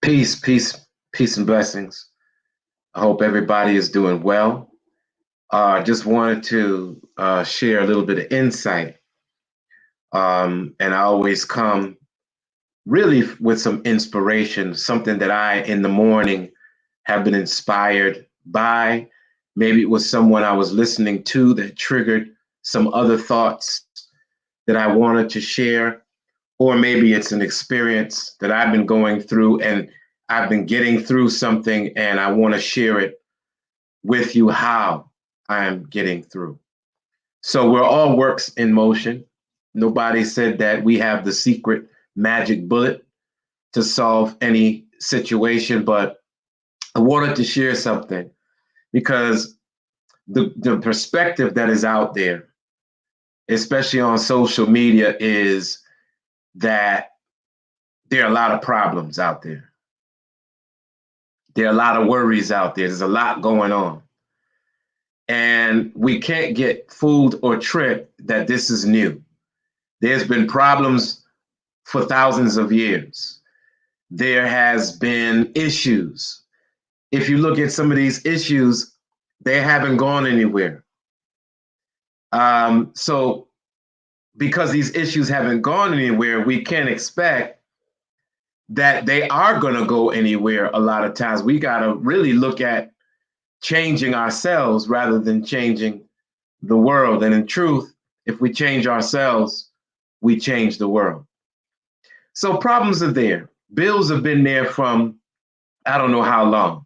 Peace, peace, peace, and blessings. I hope everybody is doing well. I just wanted to share a little bit of insight. And I always come really with some inspiration, something that I, in the morning, have been inspired by. Maybe it was someone I was listening to that triggered some other thoughts that I wanted to share. Or maybe it's an experience that I've been going through and I've been getting through something and I want to share it with you how I'm getting through. So we're all works in motion. Nobody said that we have the secret magic bullet to solve any situation, but I wanted to share something because the perspective that is out there, especially on social media, is that there are a lot of problems out there. There are a lot of worries out there. There's a lot going on. And we can't get fooled or tricked that this is new. There's been problems for thousands of years. There has been issues. If you look at some of these issues, they haven't gone anywhere. So because these issues haven't gone anywhere, we can't expect that they are going to go anywhere. A lot of times we got to really look at changing ourselves rather than changing the world. And in truth, if we change ourselves, we change the world. So problems are there. Bills have been there from I don't know how long.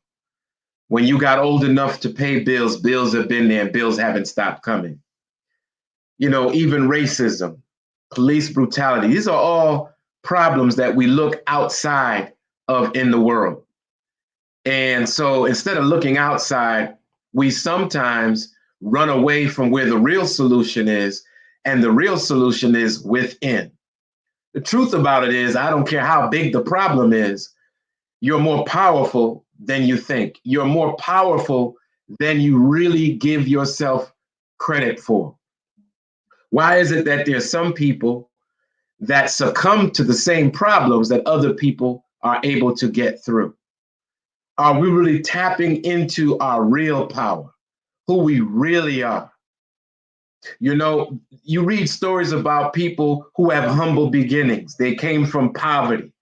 When you got old enough to pay bills, bills have been there and bills haven't stopped coming. You know, even racism, police brutality, these are all problems that we look outside of in the world. And so instead of looking outside, we sometimes run away from where the real solution is. And the real solution is within. The truth about it is, I don't care how big the problem is, you're more powerful than you think. You're more powerful than you really give yourself credit for. Why is it that there's some people that succumb to the same problems that other people are able to get through? Are we really tapping into our real power, who we really are? You know, you read stories about people who have humble beginnings. They came from poverty.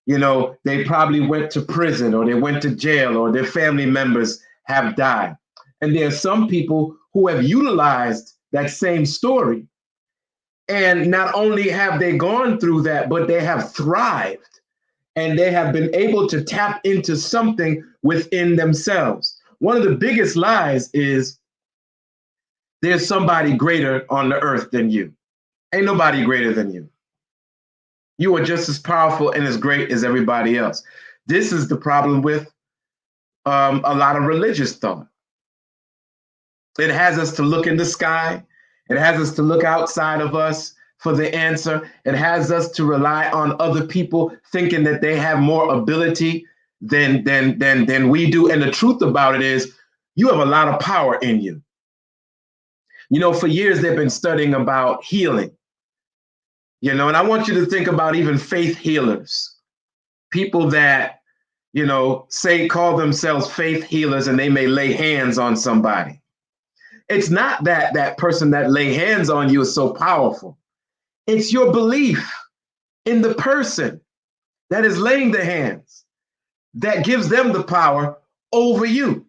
You know, they probably went to prison or they went to jail or their family members have died. And there are some people who have utilized that same story. And not only have they gone through that, but they have thrived and they have been able to tap into something within themselves. One of the biggest lies is there's somebody greater on the earth than you. Ain't nobody greater than you. You are just as powerful and as great as everybody else. This is the problem with a lot of religious thought. It has us to look in the sky. It has us to look outside of us for the answer. It has us to rely on other people thinking that they have more ability than we do. And the truth about it is you have a lot of power in you. You know, for years they've been studying about healing. You know, and I want you to think about even faith healers, people that, you know, call themselves faith healers and they may lay hands on somebody. It's not that that person that lay hands on you is so powerful. It's your belief in the person that is laying the hands that gives them the power over you.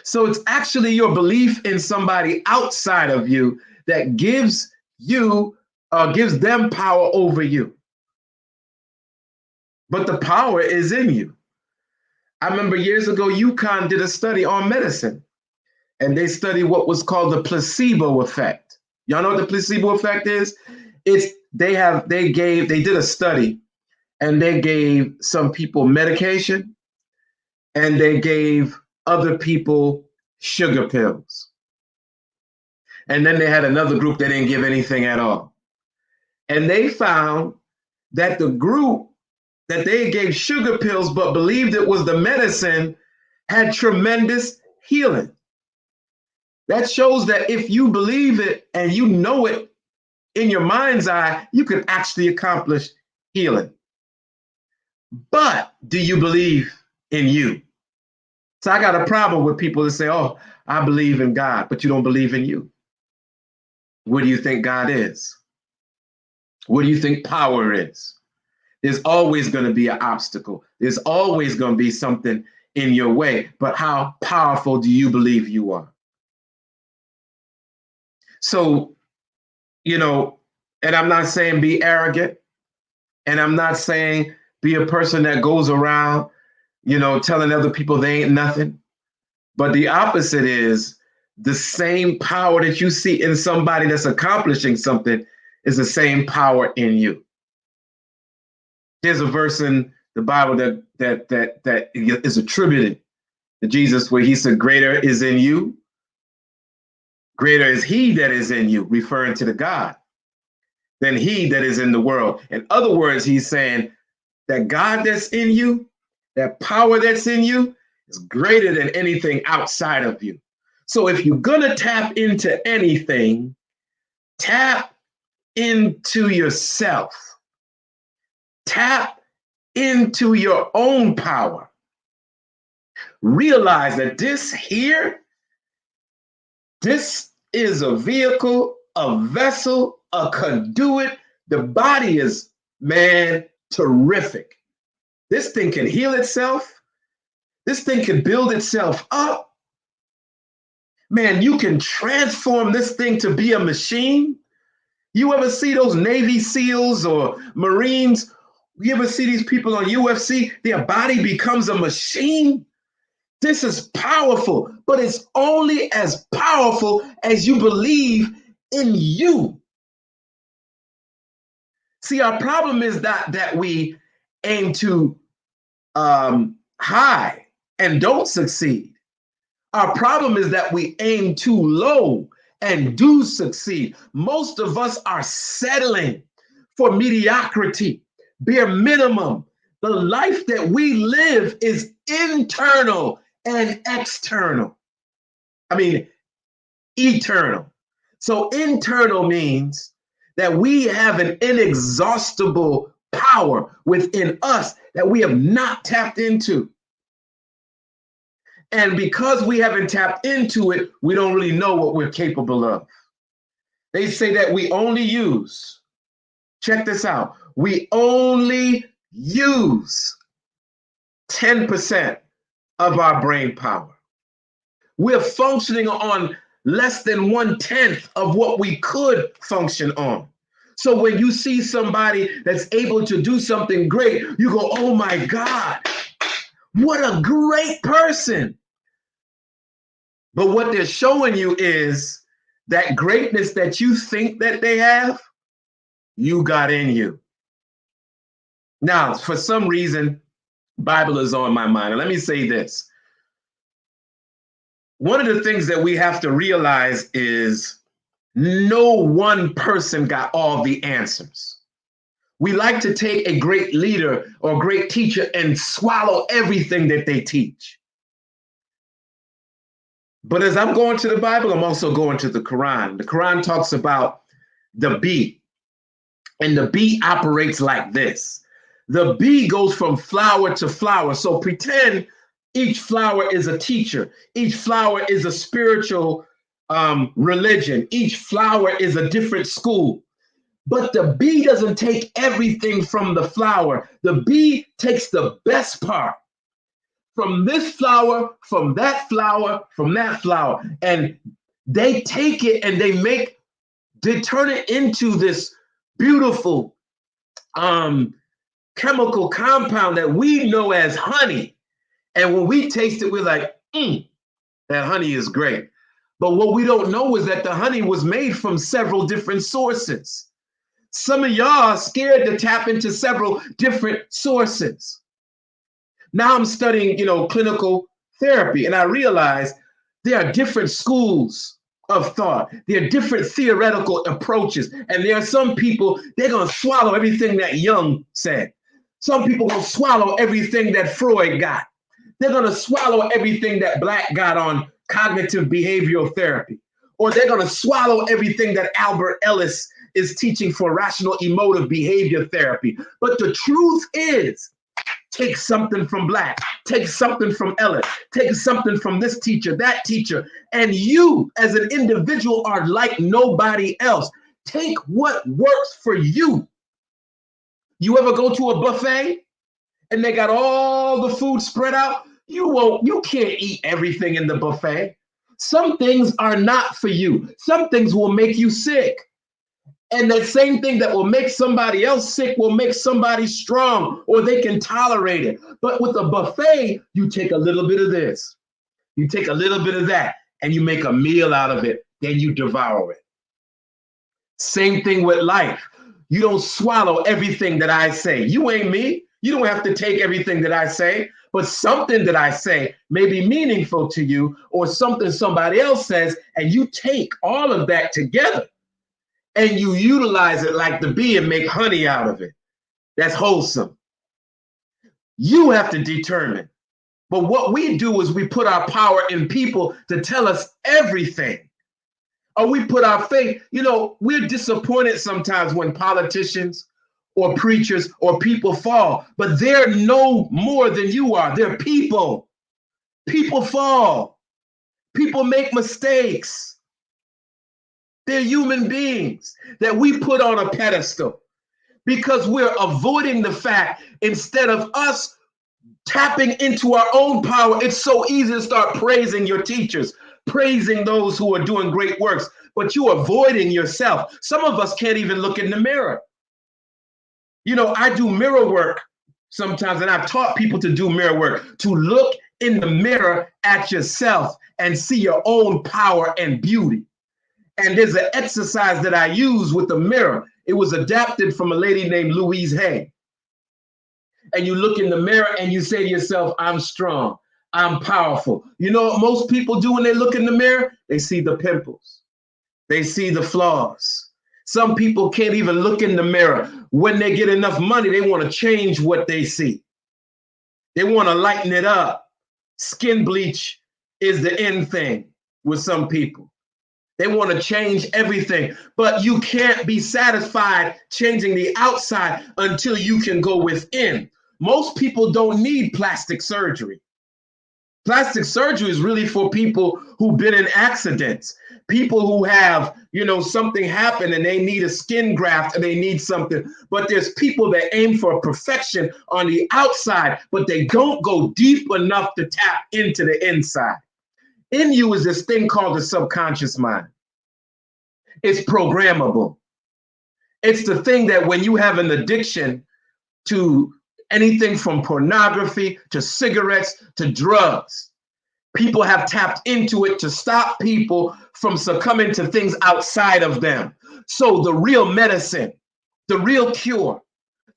So it's actually your belief in somebody outside of you that gives them power over you. But the power is in you. I remember years ago, UConn did a study on medicine, and they studied what was called the placebo effect. Y'all know what the placebo effect is? They did a study, and they gave some people medication, and they gave other people sugar pills. And then they had another group that didn't give anything at all. And they found that the group that they gave sugar pills but believed it was the medicine had tremendous healing. That shows that if you believe it and you know it in your mind's eye, you can actually accomplish healing. But do you believe in you? So I got a problem with people that say, oh, I believe in God, but you don't believe in you. What do you think God is? What do you think power is? There's always going to be an obstacle. There's always going to be something in your way. But how powerful do you believe you are? So, and I'm not saying be arrogant, and I'm not saying be a person that goes around, telling other people they ain't nothing. But the opposite is the same power that you see in somebody that's accomplishing something is the same power in you. There's a verse in the Bible that is attributed to Jesus where he said, greater is in you, greater is he that is in you, referring to the God, than he that is in the world. In other words, he's saying that God that's in you, that power that's in you, is greater than anything outside of you. So if you're going to tap into anything, tap into yourself. Tap into your own power. Realize that this is a vehicle, a vessel, a conduit. The body is, man, terrific. This thing can heal itself. This thing can build itself up. Man, you can transform this thing to be a machine. You ever see those Navy SEALs or Marines? You ever see these people on UFC? Their body becomes a machine. This is powerful, but it's only as powerful as you believe in you. See, our problem is that we aim to high and don't succeed. Our problem is that we aim too low and do succeed. Most of us are settling for mediocrity, bare minimum. The life that we live is internal and external. I mean, eternal. So internal means that we have an inexhaustible power within us that we have not tapped into. And because we haven't tapped into it, we don't really know what we're capable of. They say that we only use, check this out, we only use 10% of our brain power. We're functioning on less than 1/10 of what we could function on. So when you see somebody that's able to do something great, you go, oh my God, what a great person. But what they're showing you is that greatness that you think that they have, you got in you. Now, for some reason, Bible is on my mind. And let me say this. One of the things that we have to realize is no one person got all the answers. We like to take a great leader or a great teacher and swallow everything that they teach. But as I'm going to the Bible, I'm also going to the Quran. The Quran talks about the bee, and the bee operates like this. The bee goes from flower to flower. So pretend each flower is a teacher. Each flower is a spiritual religion. Each flower is a different school. But the bee doesn't take everything from the flower. The bee takes the best part from this flower, from that flower, from that flower. And they take it and they turn it into this beautiful chemical compound that we know as honey. And when we taste it, we're like, that honey is great. But what we don't know is that the honey was made from several different sources. Some of y'all are scared to tap into several different sources. Now I'm studying, clinical therapy, and I realize there are different schools of thought. There are different theoretical approaches. And there are some people, they're going to swallow everything that Jung said. Some people will swallow everything that Freud got. They're going to swallow everything that Black got on cognitive behavioral therapy. Or they're going to swallow everything that Albert Ellis is teaching for rational emotive behavior therapy. But the truth is take something from Black, take something from Ellis, take something from this teacher, that teacher. And you as an individual are like nobody else. Take what works for you. You ever go to a buffet and they got all the food spread out? You can't eat everything in the buffet. Some things are not for you. Some things will make you sick. And that same thing that will make somebody else sick will make somebody strong, or they can tolerate it. But with a buffet, you take a little bit of this, you take a little bit of that, and you make a meal out of it. Then you devour it. Same thing with life. You don't swallow everything that I say. You ain't me. You don't have to take everything that I say, but something that I say may be meaningful to you, or something somebody else says, and you take all of that together and you utilize it like the bee and make honey out of it. That's wholesome. You have to determine. But what we do is we put our power in people to tell us everything. Or we put our faith, we're disappointed sometimes when politicians or preachers or people fall, but they're no more than you are. They're people. People fall. People make mistakes. They're human beings that we put on a pedestal because we're avoiding the fact, instead of us tapping into our own power, it's so easy to start praising your teachers, praising those who are doing great works, but you're avoiding yourself. Some of us can't even look in the mirror. I do mirror work sometimes, and I've taught people to do mirror work, to look in the mirror at yourself and see your own power and beauty. And there's an exercise that I use with the mirror. It was adapted from a lady named Louise Hay. And you look in the mirror and you say to yourself, I'm strong, I'm powerful. You know what most people do when they look in the mirror? They see the pimples. They see the flaws. Some people can't even look in the mirror. When they get enough money, they want to change what they see. They want to lighten it up. Skin bleach is the end thing with some people. They want to change everything, but you can't be satisfied changing the outside until you can go within. Most people don't need plastic surgery. Plastic surgery is really for people who've been in accidents, people who have, something happen and they need a skin graft and they need something. But there's people that aim for perfection on the outside, but they don't go deep enough to tap into the inside. In you is this thing called the subconscious mind. It's programmable. It's the thing that when you have an addiction to anything from pornography to cigarettes to drugs, people have tapped into it to stop people from succumbing to things outside of them. So the real medicine, the real cure,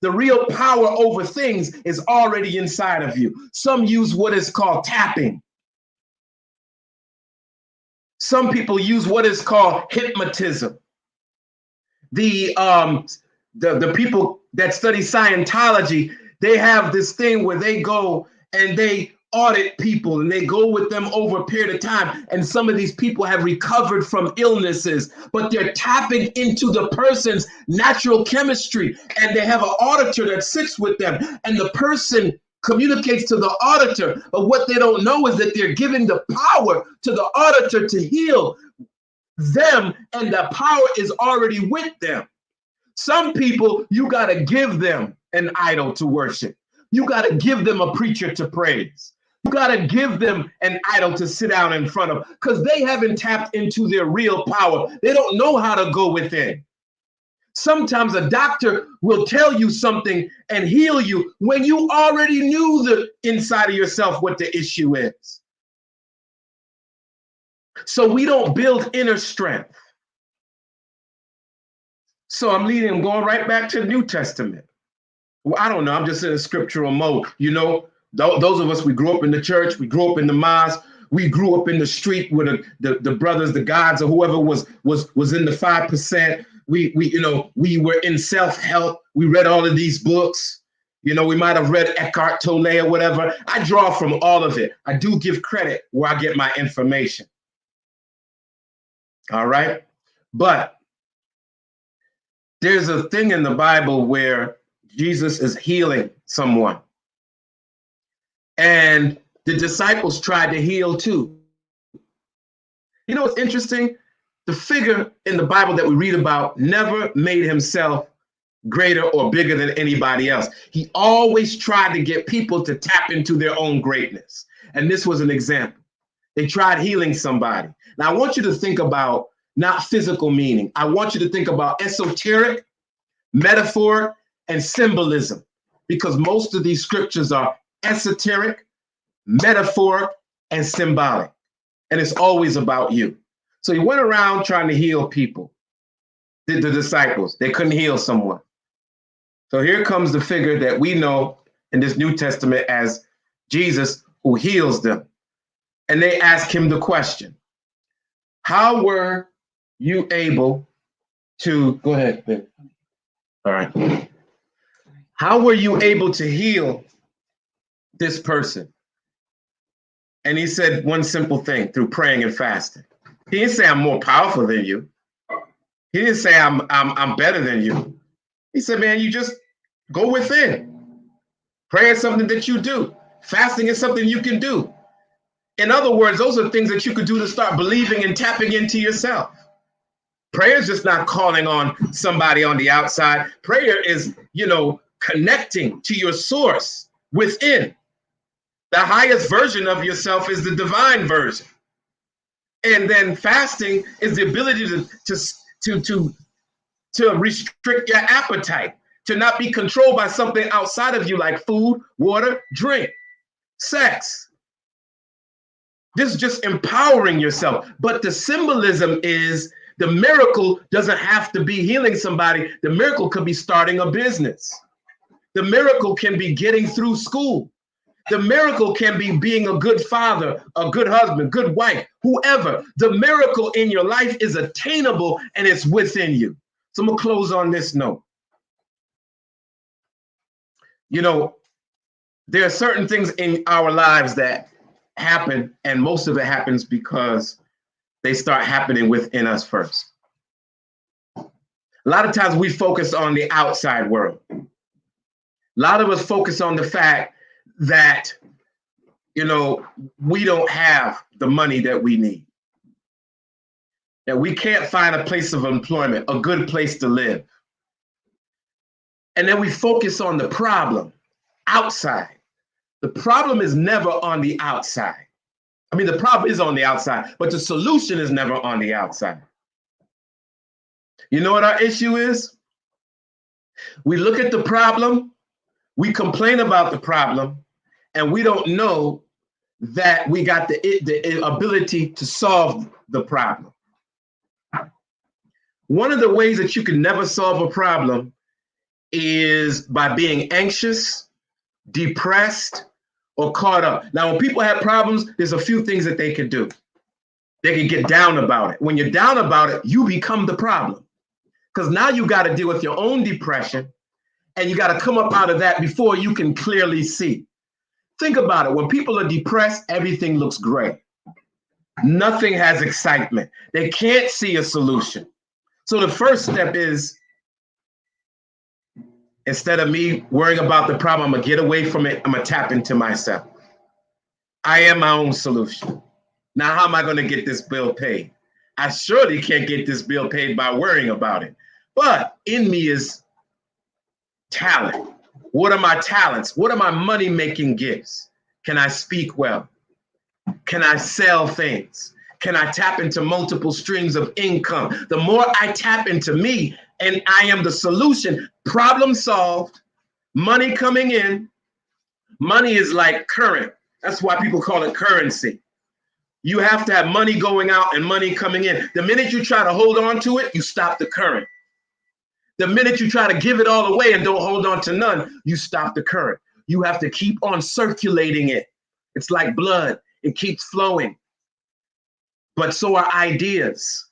the real power over things is already inside of you. Some use what is called tapping. Some people use what is called hypnotism. The people that study Scientology, they have this thing where they go and they audit people and they go with them over a period of time. And some of these people have recovered from illnesses, but they're tapping into the person's natural chemistry. And they have an auditor that sits with them, and the person communicates to the auditor. But what they don't know is that they're giving the power to the auditor to heal them, and the power is already with them. Some people, you got to give them an idol to worship. You got to give them a preacher to praise. You got to give them an idol to sit down in front of, because they haven't tapped into their real power. They don't know how to go within. Sometimes a doctor will tell you something and heal you when you already knew the inside of yourself what the issue is. So we don't build inner strength. So I'm going right back to the New Testament. Well, I don't know. I'm just in a scriptural mode. Those of us, we grew up in the church, we grew up in the mosque, we grew up in the street with the brothers, the gods, or whoever was in the 5%. We were in self-help. We read all of these books. We might have read Eckhart Tolle or whatever. I draw from all of it. I do give credit where I get my information. All right. But there's a thing in the Bible where Jesus is healing someone. And the disciples tried to heal too. You know what's interesting? The figure in the Bible that we read about never made himself greater or bigger than anybody else. He always tried to get people to tap into their own greatness. And this was an example. They tried healing somebody. Now, I want you to think about not physical meaning. I want you to think about esoteric, metaphor, and symbolism, because most of these scriptures are esoteric, metaphor, and symbolic. And it's always about you. So he went around trying to heal people. The disciples, they couldn't heal someone. So here comes the figure that we know in this New Testament as Jesus, who heals them. And they ask him the question, how were you able to, go ahead, babe. All right. How were you able to heal this person? And he said one simple thing, through praying and fasting. He didn't say I'm more powerful than you. He didn't say I'm better than you. He said, man, you just go within. Prayer is something that you do. Fasting is something you can do. In other words, those are things that you could do to start believing and tapping into yourself. Prayer is just not calling on somebody on the outside. Prayer is, connecting to your source within. The highest version of yourself is the divine version. And then fasting is the ability to restrict your appetite, to not be controlled by something outside of you, like food, water, drink, sex. This is just empowering yourself. But the symbolism is the miracle doesn't have to be healing somebody. The miracle could be starting a business. The miracle can be getting through school. The miracle can be being a good father, a good husband, good wife, whoever. The miracle in your life is attainable and it's within you. So I'm going to close on this note. There are certain things in our lives that happen, and most of it happens because they start happening within us first. A lot of times we focus on the outside world. A lot of us focus on the fact that, we don't have the money that we need. That we can't find a place of employment, a good place to live. And then we focus on the problem outside. The problem is never on the outside. I mean, the problem is on the outside, but the solution is never on the outside. You know what our issue is? We look at the problem, we complain about the problem, and we don't know that we got the ability to solve the problem. One of the ways that you can never solve a problem is by being anxious, depressed, or caught up. Now, when people have problems, there's a few things that they can do. They can get down about it. When you're down about it, you become the problem. Because now you got to deal with your own depression, and you got to come up out of that before you can clearly see. Think about it. When people are depressed, everything looks gray. Nothing has excitement. They can't see a solution. So the first step is, instead of me worrying about the problem, I'm going to get away from it. I'm going to tap into myself. I am my own solution. Now, how am I going to get this bill paid? I surely can't get this bill paid by worrying about it. But in me is talent. What are my talents? What are my money-making gifts? Can I speak well? Can I sell things? Can I tap into multiple streams of income? The more I tap into me and I am the solution, problem solved, money coming in. Money is like current. That's why people call it currency. You have to have money going out and money coming in. The minute you try to hold on to it, you stop the current. The minute you try to give it all away and don't hold on to none, you stop the current. You have to keep on circulating it. It's like blood. It keeps flowing. But so are ideas.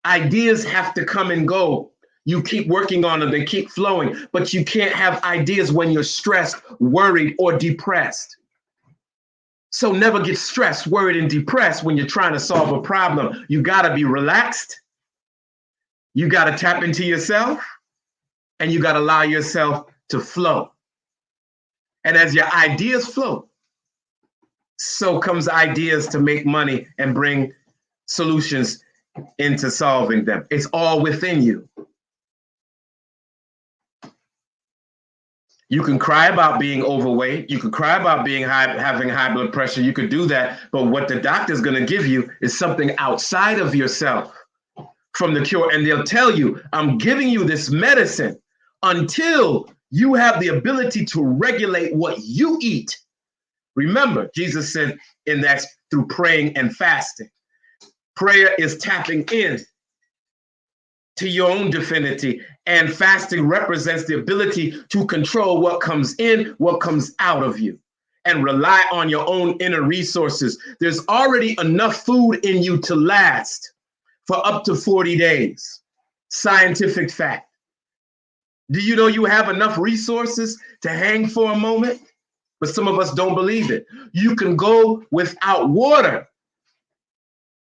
Ideas have to come and go. You keep working on them, they keep flowing, but you can't have ideas when you're stressed, worried, or depressed. So never get stressed, worried, and depressed when you're trying to solve a problem. You got to be relaxed. You got to tap into yourself, and you got to allow yourself to flow. And as your ideas flow, so comes ideas to make money and bring solutions into solving them. It's all within you. You can cry about being overweight. You can cry about having high blood pressure. You could do that. But what the doctor's going to give you is something outside of yourself from the cure. And they'll tell you, I'm giving you this medicine until you have the ability to regulate what you eat. Remember, Jesus said in that through praying and fasting. Prayer is tapping in to your own divinity, and fasting represents the ability to control what comes in, what comes out of you, and rely on your own inner resources. There's already enough food in you to last for up to 40 days. Scientific fact. Do you know you have enough resources to hang for a moment? But some of us don't believe it. You can go without water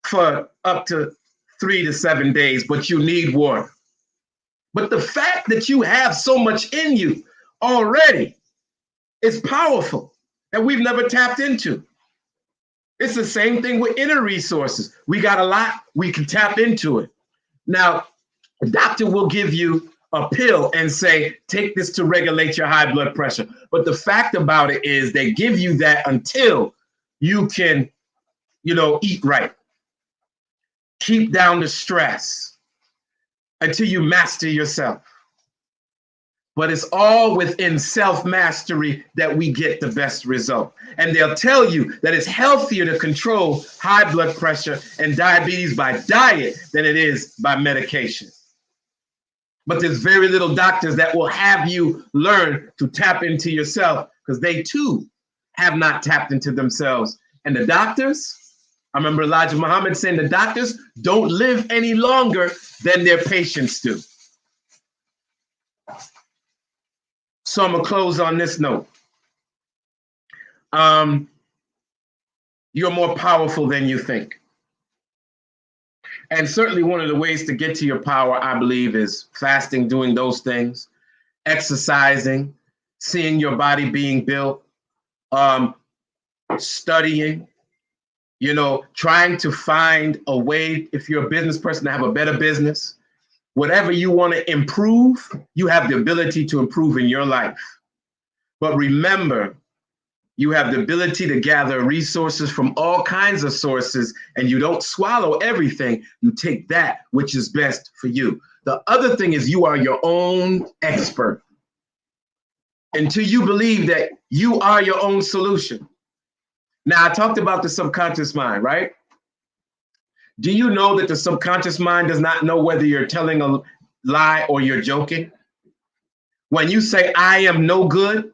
for up to 3 to 7 days, but you need water. But the fact that you have so much in you already is powerful that we've never tapped into. It's the same thing with inner resources. We got a lot, we can tap into it. Now, a doctor will give you a pill and say, take this to regulate your high blood pressure. But the fact about it is they give you that until you can, eat right. Keep down the stress until you master yourself. But it's all within self-mastery that we get the best result. And they'll tell you that it's healthier to control high blood pressure and diabetes by diet than it is by medication. But there's very little doctors that will have you learn to tap into yourself because they too have not tapped into themselves. And the doctors, I remember Elijah Muhammad saying the doctors don't live any longer than their patients do. So I'm gonna close on this note. You're more powerful than you think. And certainly one of the ways to get to your power, I believe, is fasting, doing those things, exercising, seeing your body being built, studying, trying to find a way, if you're a business person, to have a better business. Whatever you want to improve, you have the ability to improve in your life. But remember, you have the ability to gather resources from all kinds of sources, and you don't swallow everything. You take that which is best for you. The other thing is you are your own expert. Until you believe that you are your own solution. Now, I talked about the subconscious mind, right? Do you know that the subconscious mind does not know whether you're telling a lie or you're joking? When you say, I am no good,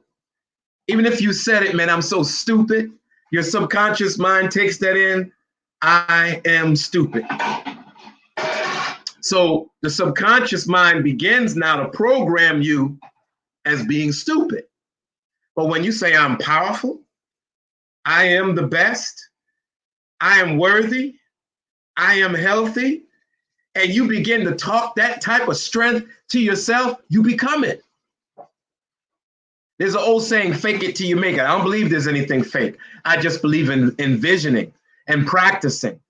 even if you said it, man, I'm so stupid, your subconscious mind takes that in, I am stupid. So the subconscious mind begins now to program you as being stupid. But when you say, I'm powerful, I am the best, I am worthy, I am healthy, and you begin to talk that type of strength to yourself, you become it. There's an old saying, fake it till you make it. I don't believe there's anything fake. I just believe in envisioning and practicing.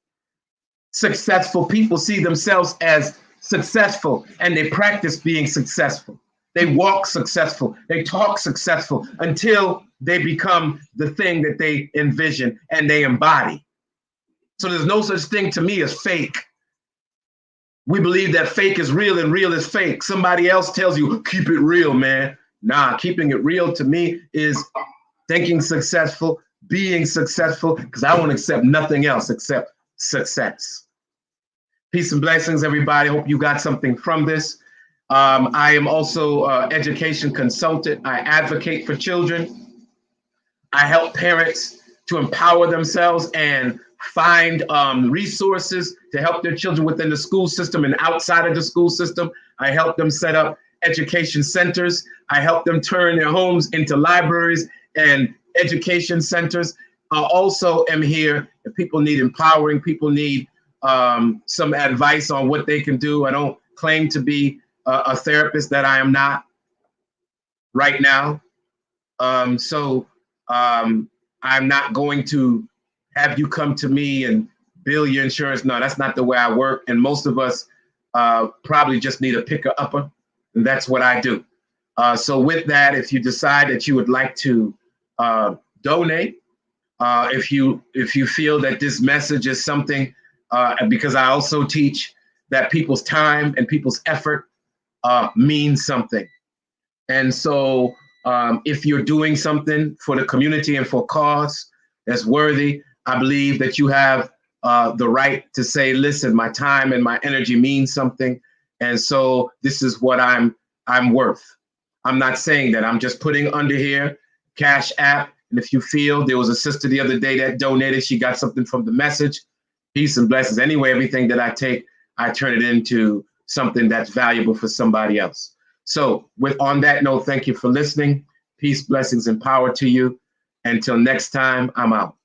Successful people see themselves as successful, and they practice being successful. They walk successful. They talk successful until they become the thing that they envision and they embody. So there's no such thing to me as fake. We believe that fake is real and real is fake. Somebody else tells you, keep it real, man. Nah, keeping it real to me is thinking successful, being successful, because I won't accept nothing else except success. Peace and blessings, everybody. Hope you got something from this. I am also an education consultant. I advocate for children. I help parents to empower themselves and find resources to help their children within the school system and outside of the school system. I help them set up education centers. I help them turn their homes into libraries and education centers. I also am here if people need empowering, people need some advice on what they can do. I don't claim to be a therapist that I am not right now. I'm not going to have you come to me and bill your insurance. No, that's not the way I work. And most of us probably just need a picker upper. And that's what I do. So with that, if you decide that you would like to donate, if you feel that this message is something, because I also teach that people's time and people's effort means something. And so if you're doing something for the community and for cause that's worthy, I believe that you have the right to say, listen, my time and my energy means something. And so this is what I'm worth. I'm not saying that. I'm just putting under here Cash App. And if you feel, there was a sister the other day that donated, she got something from the message. Peace and blessings. Anyway, everything that I take, I turn it into something that's valuable for somebody else. So with on that note, thank you for listening. Peace, blessings, and power to you. Until next time, I'm out.